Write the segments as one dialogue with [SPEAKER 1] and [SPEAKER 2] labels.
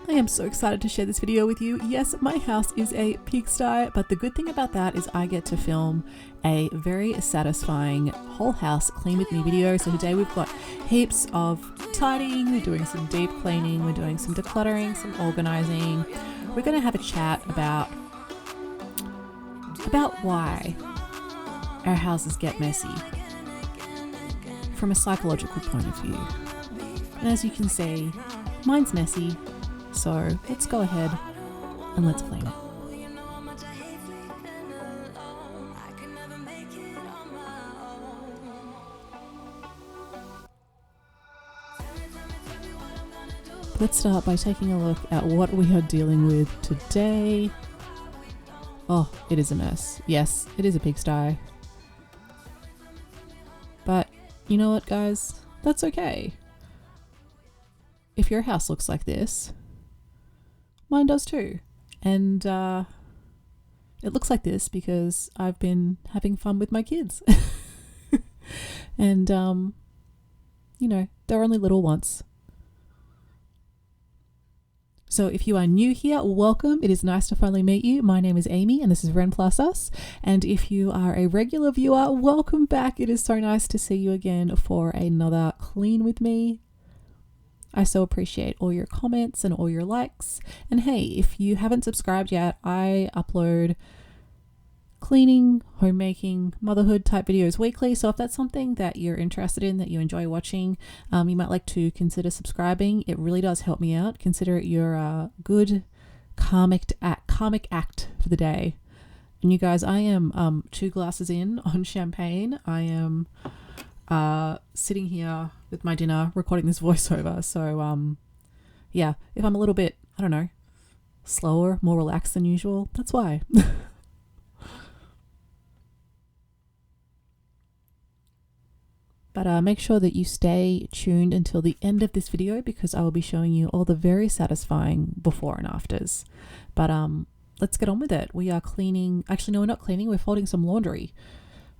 [SPEAKER 1] I am so excited to share this video with you. Yes, my house is a pigsty, but the good thing about that is I get to film a very satisfying whole house clean with me video. So today we've got heaps of tidying, we're doing some deep cleaning, we're doing some decluttering, some organizing. We're going to have a chat about why our houses get messy from a psychological point of view. And as you can see, mine's messy. So let's go ahead and let's clean it. Let's start by taking a look at what we are dealing with today. Oh, it is a mess. Yes, it is a pigsty. But you know what, guys? That's okay. If your house looks like this, mine does too. And it looks like this because I've been having fun with my kids. And, you know, they're only little once. So if you are new here, welcome. It is nice to finally meet you. My name is Amy and this is Ren Plus Us. And if you are a regular viewer, welcome back. It is so nice to see you again for another clean with me. I so appreciate all your comments and all your likes. And hey, if you haven't subscribed yet, I upload cleaning, homemaking, motherhood type videos weekly. So if that's something that you're interested in, that you enjoy watching, you might like to consider subscribing. It really does help me out. Consider it your good karmic act for the day. And you guys, I am 2 glasses in on champagne. I am sitting here with my dinner recording this voiceover. So yeah, if I'm a little bit, I don't know, slower, more relaxed than usual, that's why. But make sure that you stay tuned until the end of this video because I will be showing you all the very satisfying before and afters. But let's get on with it. We are cleaning. Actually, no, we're not cleaning. We're folding some laundry.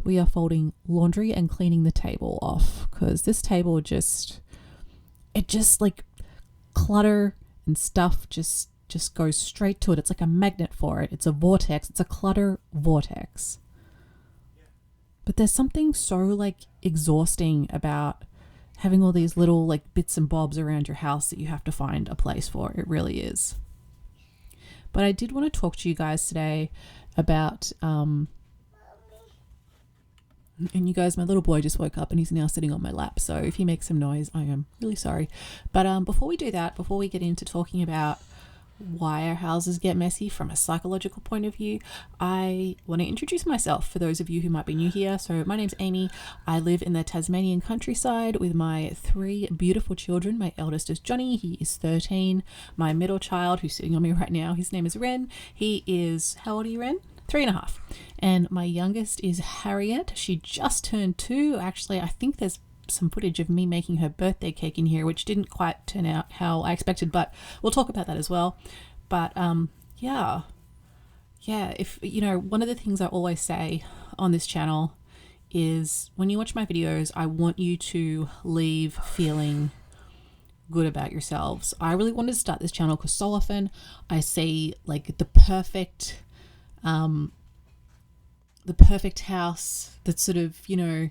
[SPEAKER 1] We are folding laundry and cleaning the table off because this table it just like clutter and stuff just goes straight to it. It's like a magnet for it. It's a vortex. It's a clutter vortex. But there's something so like exhausting about having all these little like bits and bobs around your house that you have to find a place for. It really is. But I did want to talk to you guys today about, and you guys, my little boy just woke up and he's now sitting on my lap. So if he makes some noise, I am really sorry. But before we do that, before we get into talking about why our houses get messy from a psychological point of view, I want to introduce myself for those of you who might be new here. So my name's Amy. I live in the Tasmanian countryside with my 3 beautiful children. My eldest is Johnny. He is 13. My middle child, who's sitting on me right now, his name is Ren. He is, how old are you, Ren? 3.5. And my youngest is Harriet. She just turned 2. Actually, I think there's some footage of me making her birthday cake in here, which didn't quite turn out how I expected, but we'll talk about that as well. But yeah, if you know, one of the things I always say on this channel is when you watch my videos, I want you to leave feeling good about yourselves. I really wanted to start this channel because so often I see like the perfect house that's sort of, you know,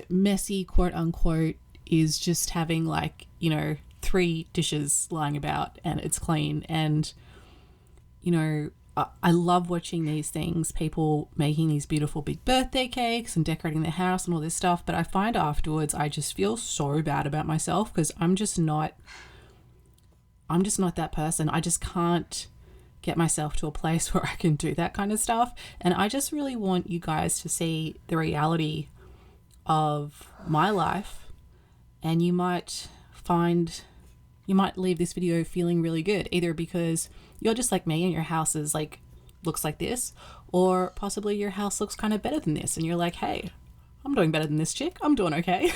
[SPEAKER 1] messy, quote unquote, is just having like, you know, 3 dishes lying about and it's clean. And, you know, I love watching these things, people making these beautiful big birthday cakes and decorating their house and all this stuff. But I find afterwards, I just feel so bad about myself because I'm just not that person. I just can't get myself to a place where I can do that kind of stuff. And I just really want you guys to see the reality of my life, and you might leave this video feeling really good, either because you're just like me and your house is like looks like this, or possibly your house looks kind of better than this and you're like, hey, I'm doing better than this chick, I'm doing okay.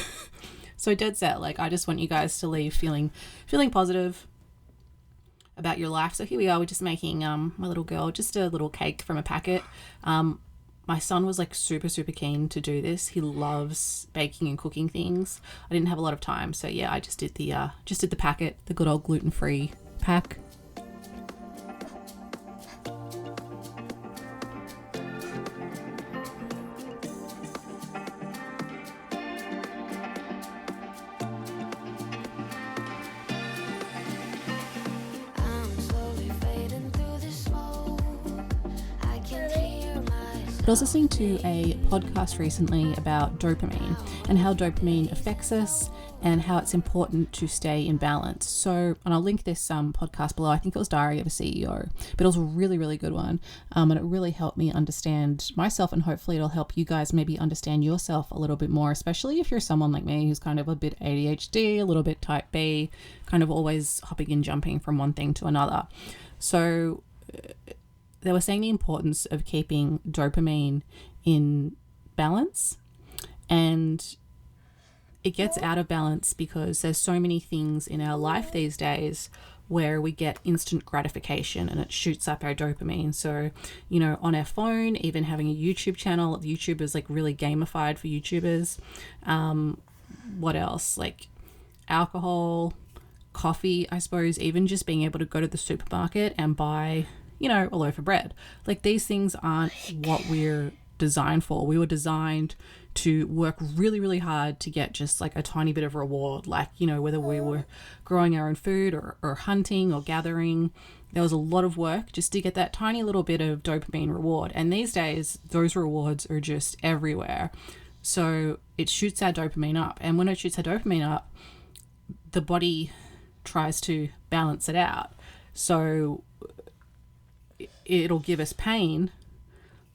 [SPEAKER 1] So dead set, like I just want you guys to leave feeling positive about your life. So here we are, we're just making my little girl just a little cake from a packet. My son was like super keen to do this. He loves baking and cooking things. I didn't have a lot of time, so yeah, I just did the packet, the good old gluten-free pack. I was listening to a podcast recently about dopamine and how dopamine affects us and how it's important to stay in balance. So, and I'll link this podcast below. I think it was Diary of a CEO, but it was a really, really good one. And it really helped me understand myself, and hopefully it'll help you guys maybe understand yourself a little bit more, especially if you're someone like me who's kind of a bit ADHD, a little bit type B, kind of always hopping and jumping from one thing to another. So they were saying the importance of keeping dopamine in balance, and it gets out of balance because there's so many things in our life these days where we get instant gratification and it shoots up our dopamine. So, you know, on our phone, even having a YouTube channel, YouTube is like really gamified for YouTubers. What else? Like alcohol, coffee, I suppose, even just being able to go to the supermarket and buy, you know, a loaf of bread. Like, these things aren't what we're designed for. We were designed to work really, really hard to get just like a tiny bit of reward. Like, you know, whether we were growing our own food or hunting or gathering, there was a lot of work just to get that tiny little bit of dopamine reward. And these days, those rewards are just everywhere. So it shoots our dopamine up. And when it shoots our dopamine up, the body tries to balance it out. So it'll give us pain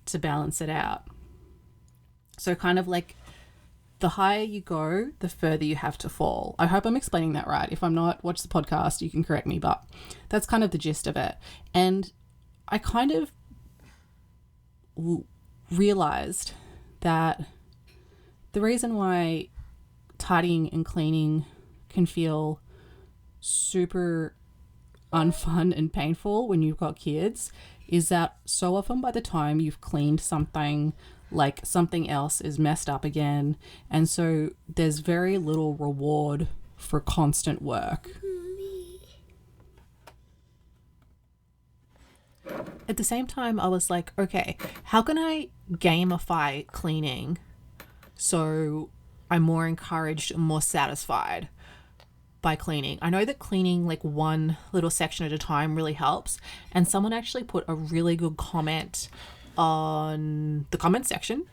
[SPEAKER 1] to balance it out. So kind of like the higher you go, the further you have to fall. I hope I'm explaining that right. If I'm not, watch the podcast, you can correct me, but that's kind of the gist of it. And I kind of realized that the reason why tidying and cleaning can feel super unfun and painful when you've got kids is that so often by the time you've cleaned something, like something else is messed up again. And so there's very little reward for constant work. At the same time, I was like, okay, how can I gamify cleaning so I'm more encouraged and more satisfied by cleaning? I know that cleaning like one little section at a time really helps, and someone actually put a really good comment on the comment section.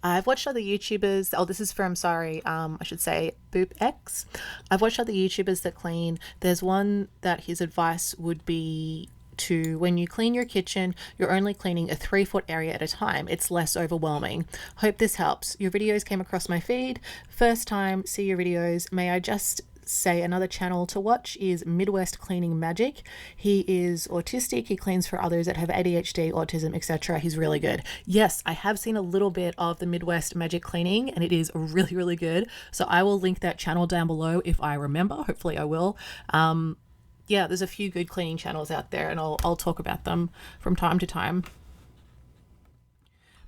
[SPEAKER 1] I've watched other YouTubers. Oh, this is from, I should say BoopX. I've watched other YouTubers that clean. There's one that his advice would be to, when you clean your kitchen, you're only cleaning a 3-foot area at a time. It's less overwhelming. Hope this helps. Your videos came across my feed. First time, see your videos. May I just say another channel to watch is Midwest Cleaning Magic. He is autistic. He cleans for others that have ADHD, autism, etc. He's really good. Yes, I have seen a little bit of the Midwest Magic cleaning and it is really, really good. So I will link that channel down below if I remember. Hopefully I will. Yeah, there's a few good cleaning channels out there and I'll talk about them from time to time.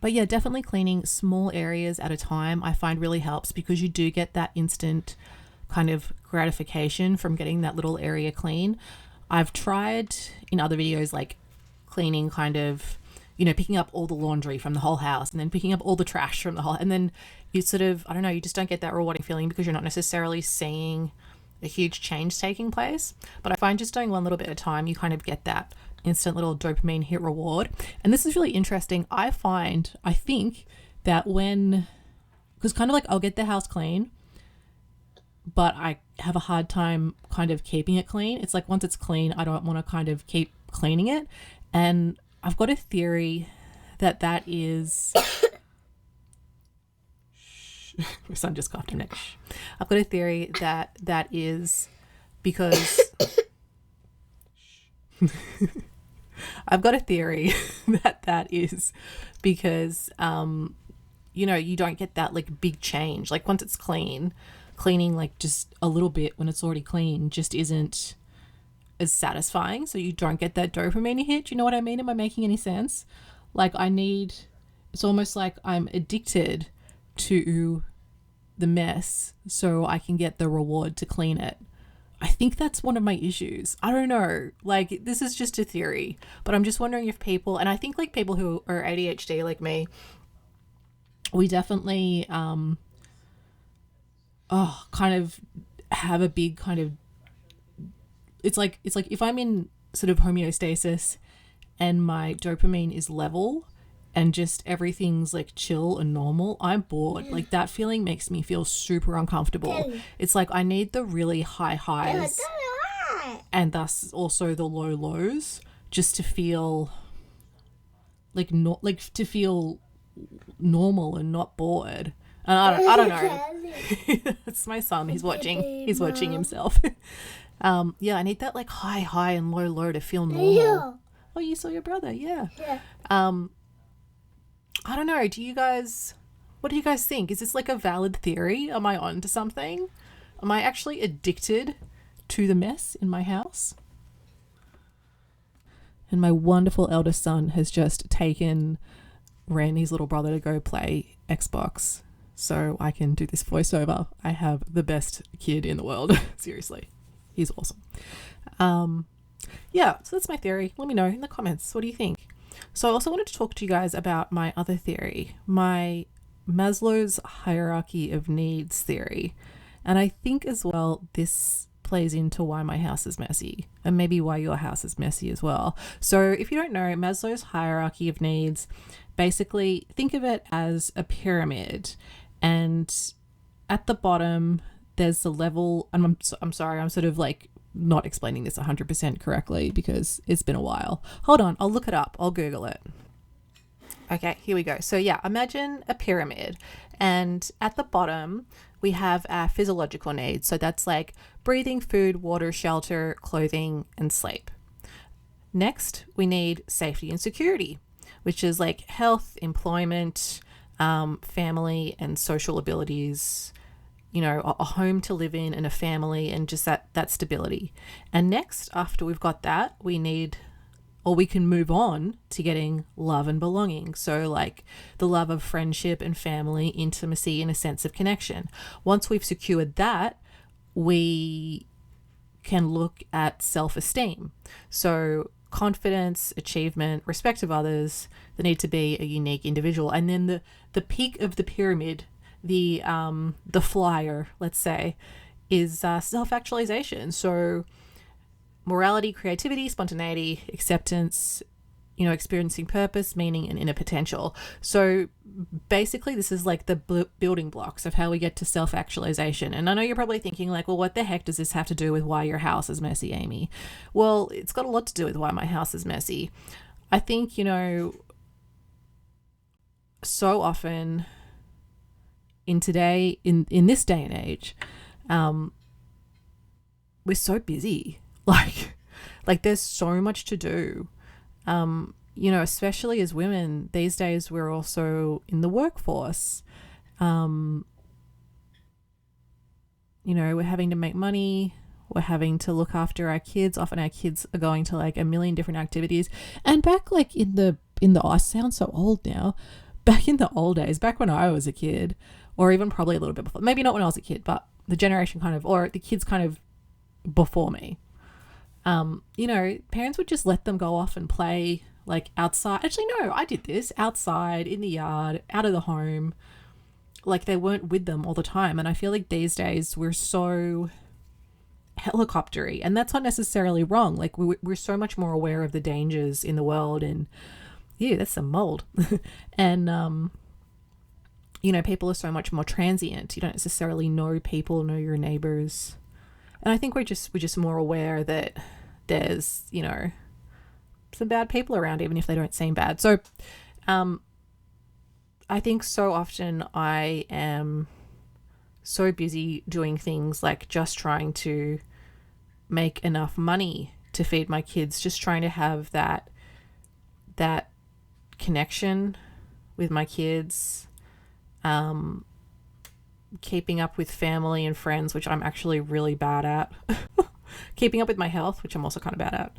[SPEAKER 1] But yeah, definitely cleaning small areas at a time I find really helps, because you do get that instant kind of gratification from getting that little area clean. I've tried in other videos like cleaning kind of, you know, picking up all the laundry from the whole house and then picking up all the trash from the whole, and then you sort of, I don't know, you just don't get that rewarding feeling because you're not necessarily seeing a huge change taking place. But I find just doing one little bit at a time, you kind of get that instant little dopamine hit reward. And this is really interesting. I think that because kind of like I'll get the house clean, but I have a hard time kind of keeping it clean. It's like once it's clean, I don't want to kind of keep cleaning it. And I've got a theory that is my son just coughed him next. I've got a theory that is because I've got a theory that is because you know, you don't get that like big change. Like once it's cleaning like just a little bit when it's already clean just isn't as satisfying. So you don't get that dopamine hit. You know what I mean? Am I making any sense? Like it's almost like I'm addicted to the mess so I can get the reward to clean it. I think that's one of my issues. I don't know. Like, this is just a theory, but I'm just wondering if people, and I think like people who are ADHD like me, we definitely kind of have a big kind of, it's like if I'm in sort of homeostasis and my dopamine is level and just everything's like chill and normal, I'm bored. Like, that feeling makes me feel super uncomfortable. It's like I need the really high highs and thus also the low lows just to feel like not like to feel normal and not bored. And I don't know. It's my son. He's watching himself. Yeah, I need that like high and low to feel normal. Oh, you saw your brother, yeah. I don't know. What do you guys think? Is this like a valid theory? Am I on to something? Am I actually addicted to the mess in my house? And my wonderful eldest son has just taken Randy's little brother to go play Xbox so I can do this voiceover. I have the best kid in the world. Seriously. He's awesome. Yeah, so that's my theory. Let me know in the comments. What do you think? So I also wanted to talk to you guys about my other theory, my Maslow's hierarchy of needs theory. And I think as well, this plays into why my house is messy and maybe why your house is messy as well. So if you don't know, Maslow's hierarchy of needs, basically think of it as a pyramid, and at the bottom there's the level, and I'm sorry, I'm sort of like not explaining this 100% correctly because it's been a while. Hold on, I'll look it up. I'll Google it. Okay, here we go. So yeah, imagine a pyramid, and at the bottom we have our physiological needs. So that's like breathing, food, water, shelter, clothing, and sleep. Next, we need safety and security, which is like health, employment, family, and social abilities, you know, a home to live in and a family and just that stability. And next, after we've got that, we need, or we can move on to getting love and belonging. So like the love of friendship and family, intimacy, and a sense of connection. Once we've secured that, we can look at self-esteem. So confidence, achievement, respect of others, the need to be a unique individual. And then the peak of the pyramid, the flyer, let's say, is self-actualization. So morality, creativity, spontaneity, acceptance, you know, experiencing purpose, meaning, and inner potential. So basically this is like the building blocks of how we get to self-actualization. And I know you're probably thinking like, well, what the heck does this have to do with why your house is messy, Amy? Well, it's got a lot to do with why my house is messy. I think, you know, so often in this day and age, we're so busy. Like there's so much to do. You know, especially as women these days, we're also in the workforce. You know, we're having to make money. We're having to look after our kids. Often our kids are going to like a million different activities. And back like in the I sound so old now. Back in the old days, back when I was a kid, or even probably a little bit before, maybe not when I was a kid, but the generation kind of, or the kids kind of before me. You know, parents would just let them go off and play like outside. Actually, no, I did this outside, in the yard, out of the home. Like they weren't with them all the time. And I feel like these days we're so helicoptery, and that's not necessarily wrong. Like we're so much more aware of the dangers in the world, and yeah, that's some mold. And, you know, people are so much more transient. You don't necessarily know people, know your neighbors. And I think we're just more aware that there's, you know, some bad people around, even if they don't seem bad. So I think so often I am so busy doing things like just trying to make enough money to feed my kids, just trying to have that connection with my kids, keeping up with family and friends, which I'm actually really bad at. Keeping up with my health, which I'm also kind of bad at.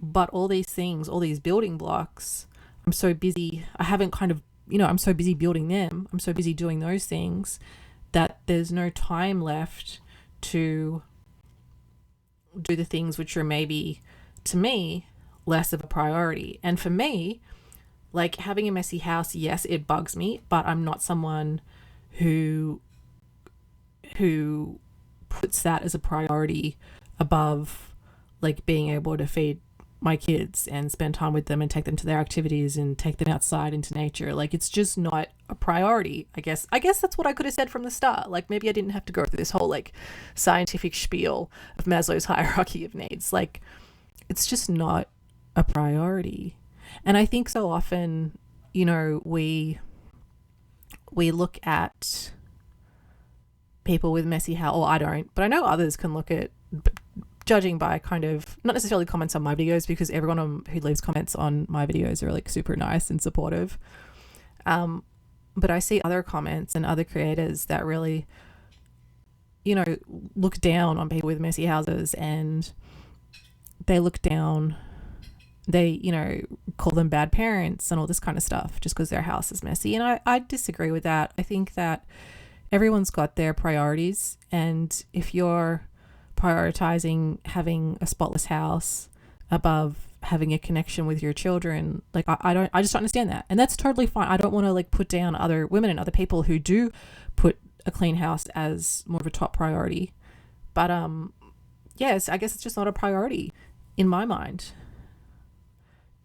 [SPEAKER 1] But all these things, all these building blocks, I'm so busy. I haven't kind of I'm so busy building them, I'm so busy doing those things, that there's no time left to do the things which are maybe, to me, less of a priority. And for me, like, having a messy house, yes, it bugs me, but I'm not someone who puts that as a priority above, like, being able to feed my kids and spend time with them and take them to their activities and take them outside into nature. Like, it's just not a priority. I guess that's what I could have said from the start. Like, maybe I didn't have to go through this whole, like, scientific spiel of Maslow's hierarchy of needs. Like, it's just not a priority. And I think so often, we look at people with messy house, or I don't, but I know others can look at, judging by kind of, not necessarily comments on my videos, because everyone who leaves comments on my videos are like super nice and supportive. But I see other comments and other creators that really, look down on people with messy houses, and they look down, they, call them bad parents and all this kind of stuff just because their house is messy. And I disagree with that. I think that everyone's got their priorities, and if you're prioritizing having a spotless house above having a connection with your children, like, I just don't understand that. And that's totally fine. I don't want to, like, put down other women and other people who do put a clean house as more of a top priority. But yes, I guess it's just not a priority in my mind.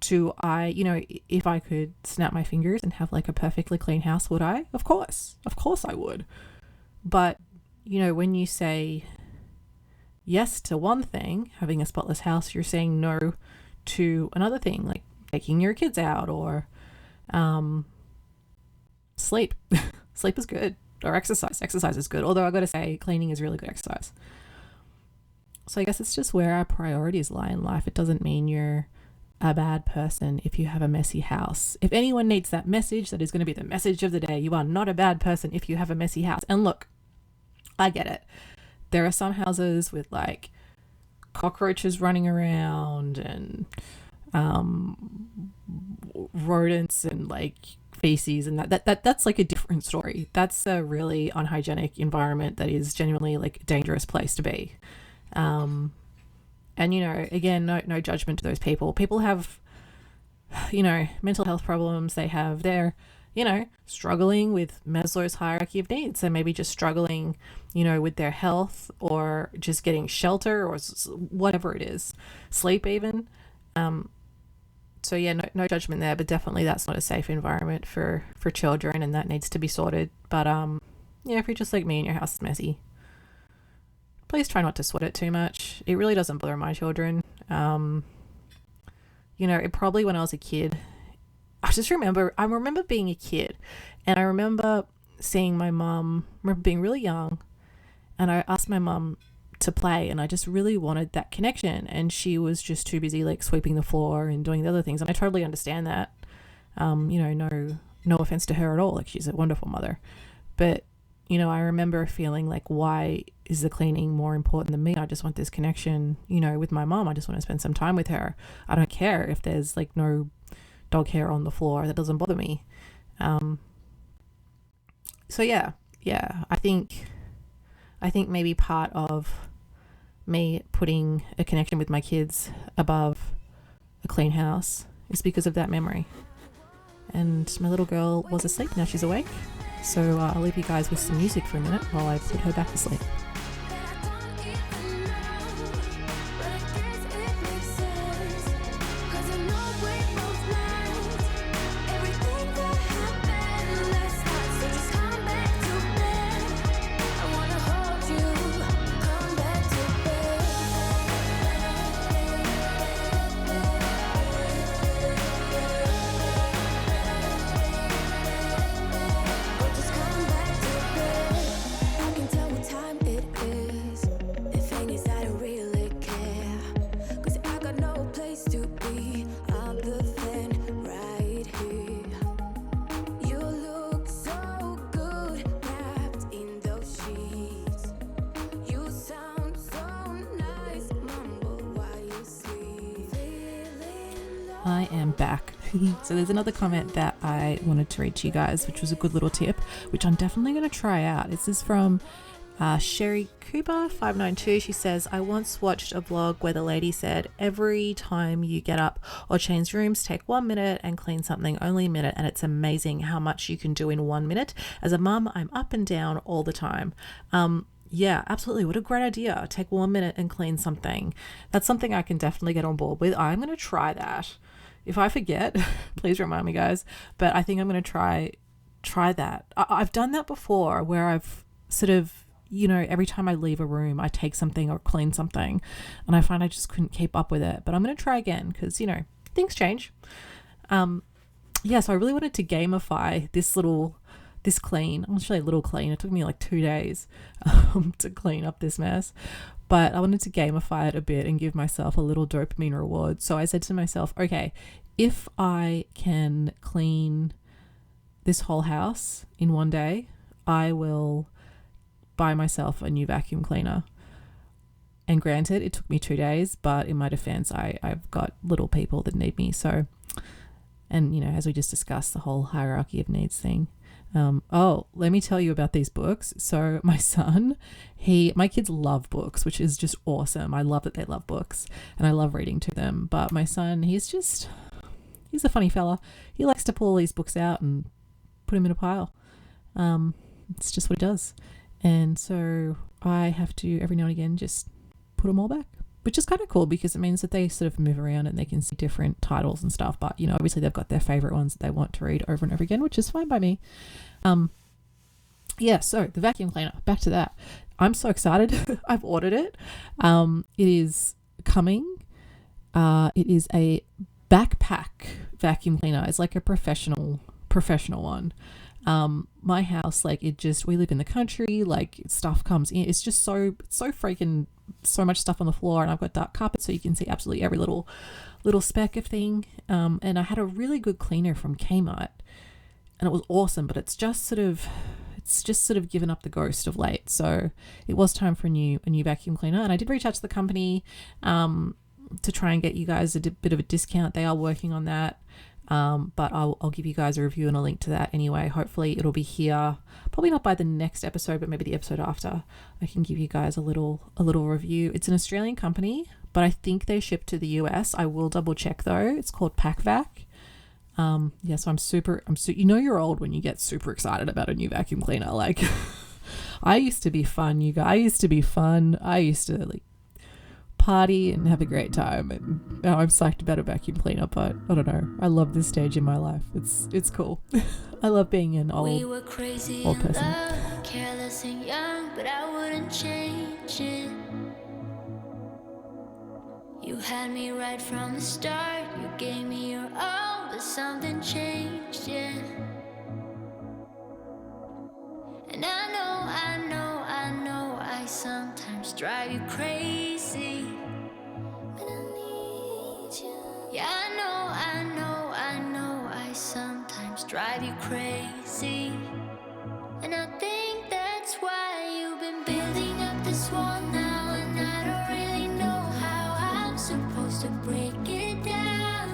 [SPEAKER 1] If I could snap my fingers and have, like, a perfectly clean house, would I? Of course I would. But when you say yes to one thing, having a spotless house, you're saying no to another thing, like taking your kids out, or sleep. Sleep is good. Or exercise is good, although I gotta say cleaning is really good exercise. So I guess it's just where our priorities lie in life. It doesn't mean you're a bad person if you have a messy house. If anyone needs that message, that is going to be the message of the day. You are not a bad person if you have a messy house. And look, I get it. There are some houses with, like, cockroaches running around and rodents and, like, feces, and that's like a different story. That's a really unhygienic environment that is genuinely, like, a dangerous place to be. And again, no judgment to those people. People have, mental health problems. They're struggling with Maslow's hierarchy of needs. So maybe just struggling, with their health, or just getting shelter, or whatever it is, sleep even. So yeah, no judgment there, but definitely that's not a safe environment for children, and that needs to be sorted. But if you're just like me and your house is messy, please try not to sweat it too much. It really doesn't bother my children. It probably, when I was a kid, I remember being a kid, and I remember seeing my mum, being really young, and I asked my mum to play, and I just really wanted that connection, and she was just too busy, like, sweeping the floor and doing the other things. And I totally understand that. No offense to her at all. Like, she's a wonderful mother. But, I remember feeling like, why is the cleaning more important than me? I just want this connection, with my mom. I just want to spend some time with her. I don't care if there's, like, no dog hair on the floor. That doesn't bother me. So yeah, I think maybe part of me putting a connection with my kids above a clean house is because of that memory. And my little girl was asleep. Now she's awake. So I'll leave you guys with some music for a minute while I put her back to sleep. I am back. So there's another comment that I wanted to read to you guys, which was a good little tip, which I'm definitely going to try out. This is from Sherry Cooper 592. She says, I once watched a vlog where the lady said, every time you get up or change rooms, take 1 minute and clean something, only a minute, and it's amazing how much you can do in 1 minute. As a mum, I'm up and down all the time. Yeah, absolutely. What a great idea. Take 1 minute and clean something. That's something I can definitely get on board with. I'm going to try that. If I forget, please remind me, guys. But I think I'm going to try that. I've done that before, where I've sort of, every time I leave a room, I take something or clean something, and I find I just couldn't keep up with it. But I'm going to try again because, things change. So I really wanted to gamify this clean. I'm actually a little clean. It took me like 2 days to clean up this mess. But I wanted to gamify it a bit and give myself a little dopamine reward. So I said to myself, okay, if I can clean this whole house in 1 day, I will buy myself a new vacuum cleaner. And granted, it took me 2 days, but in my defense, I've got little people that need me. So, and as we just discussed, the whole hierarchy of needs thing. Let me tell you about these books. So my son, my kids love books, which is just awesome. I love that they love books and I love reading to them. But my son, he's a funny fella. He likes to pull these books out and put them in a pile. It's just what he does. And so I have to every now and again just put them all back, which is kind of cool because it means that they sort of move around and they can see different titles and stuff. But, obviously they've got their favorite ones that they want to read over and over again, which is fine by me. So the vacuum cleaner, back to that. I'm so excited. I've ordered it. It is coming. It is a backpack vacuum cleaner. It's like a professional one. My house, we live in the country, stuff comes in. It's just so freaking, so much stuff on the floor, and I've got dark carpet so you can see absolutely every little speck of thing. And I had a really good cleaner from Kmart and it was awesome, but it's just sort of given up the ghost of late. So it was time for a new vacuum cleaner, and I did reach out to the company to try and get you guys a bit of a discount. They are working on that. But I'll give you guys a review and a link to that anyway. Hopefully it'll be here, probably not by the next episode, but maybe the episode after. I can give you guys a little review. It's an Australian company, but I think they ship to the US. I will double check though. It's called PackVac. So I'm super, you're old when you get super excited about a new vacuum cleaner. I used to be fun, you guys. I used to party and have a great time, and now I'm psyched about a vacuum cleaner. But I don't know, I love this stage in my life. It's cool. I love being an old person.
[SPEAKER 2] Love, careless and young, but I wouldn't change it. You had me right from the start. You gave me your all, but something changed, yeah. And I know I sometimes drive you crazy. But I need you. Yeah, I know I sometimes drive you crazy. And I think that's why you've been building up this wall now, and I don't really know how I'm supposed to break it down.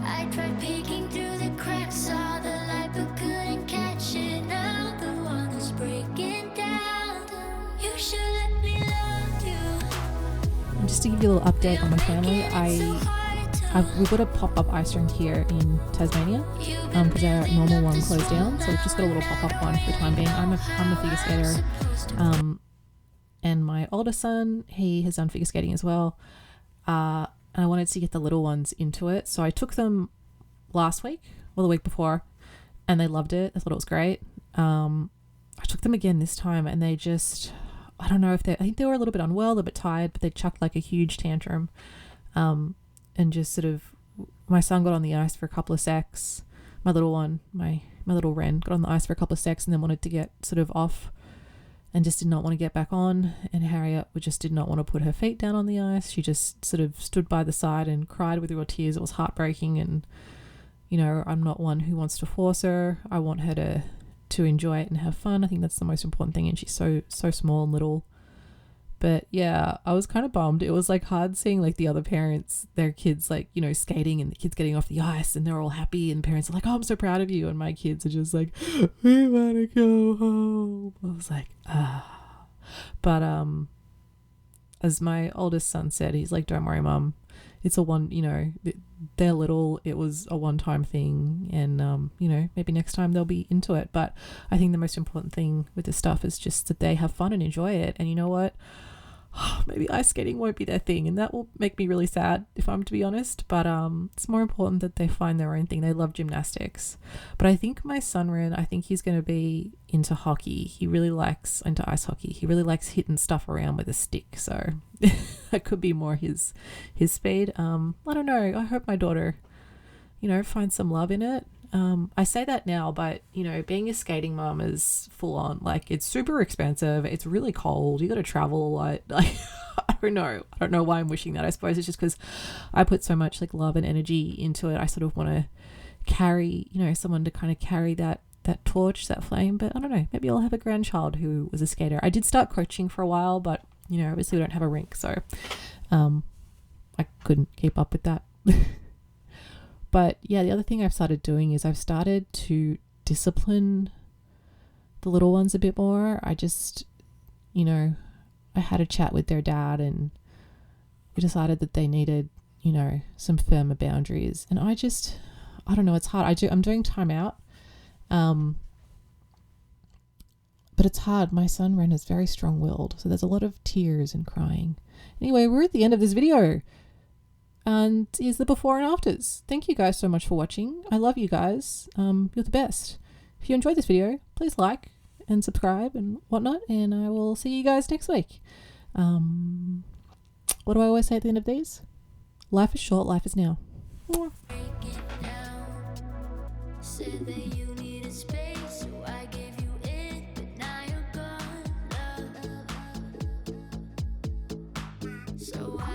[SPEAKER 2] I tried peeking through the cracks, saw the light but couldn't catch it. Now the one who's breaking down. You should let me love you.
[SPEAKER 1] And just to give you a little update on my family, we've got a pop-up ice rink here in Tasmania because our normal one closed down, so we've just got a little pop-up one for the time being. I'm a figure skater, and my older son, he has done figure skating as well, and I wanted to get the little ones into it, so I took them last week or the week before, and they loved it. I thought it was great. I took them again this time, and they just, I don't know if I think they were a little bit unwell, a bit tired, but they chucked like a huge tantrum. And just sort of, my son got on the ice for a couple of secs. My little one, my little Ren, got on the ice for a couple of secs and then wanted to get sort of off and just did not want to get back on. And Harriet just did not want to put her feet down on the ice. She just sort of stood by the side and cried with her tears. It was heartbreaking. And, I'm not one who wants to force her. I want her to enjoy it and have fun. I think that's the most important thing. And she's so small and little. But yeah, I was kind of bummed. It was like hard seeing like the other parents, their kids like, you know, skating and the kids getting off the ice and they're all happy and parents are like, oh, I'm so proud of you. And my kids are just like, we want to go home. I was like, ah. But as my oldest son said, he's like, don't worry, mum. It's a one, you know, they're little. It was a one-time thing. And, you know, maybe next time they'll be into it. But I think the most important thing with this stuff is just that they have fun and enjoy it. And you know what? Maybe ice skating won't be their thing, and that will make me really sad if I'm to be honest, but it's more important that they find their own thing. They love gymnastics, but I think my son Ren, I think he's going to be into hockey. He really likes into ice hockey. He really likes hitting stuff around with a stick, so that could be more his speed. I don't know, I hope my daughter, you know, finds some love in it. I say that now, but you know, being a skating mom is full on. Like, it's super expensive. It's really cold. You got to travel a lot. Like, I don't know why I'm wishing that. I suppose it's just because I put so much like love and energy into it. I sort of want to carry, you know, someone to kind of carry that torch, that flame. But I don't know. Maybe I'll have a grandchild who was a skater. I did start coaching for a while, but you know, obviously we don't have a rink, so I couldn't keep up with that. But yeah, the other thing I've started doing is I've started to discipline the little ones a bit more. I just, you know, I had a chat with their dad and we decided that they needed, you know, some firmer boundaries. And I don't know, it's hard. I'm doing time out. But it's hard. My son Ren is very strong-willed, so there's a lot of tears and crying. Anyway, we're at the end of this video. And here's the before and afters. Thank you guys so much for watching. I love you guys. You're the best. If you enjoyed this video, please like and subscribe and whatnot. And I will see you guys next week. What do I always say at the end of these? Life is short, life is now. Mwah.
[SPEAKER 2] Said that you needed space, so I gave you it, but now you're gone, love. So I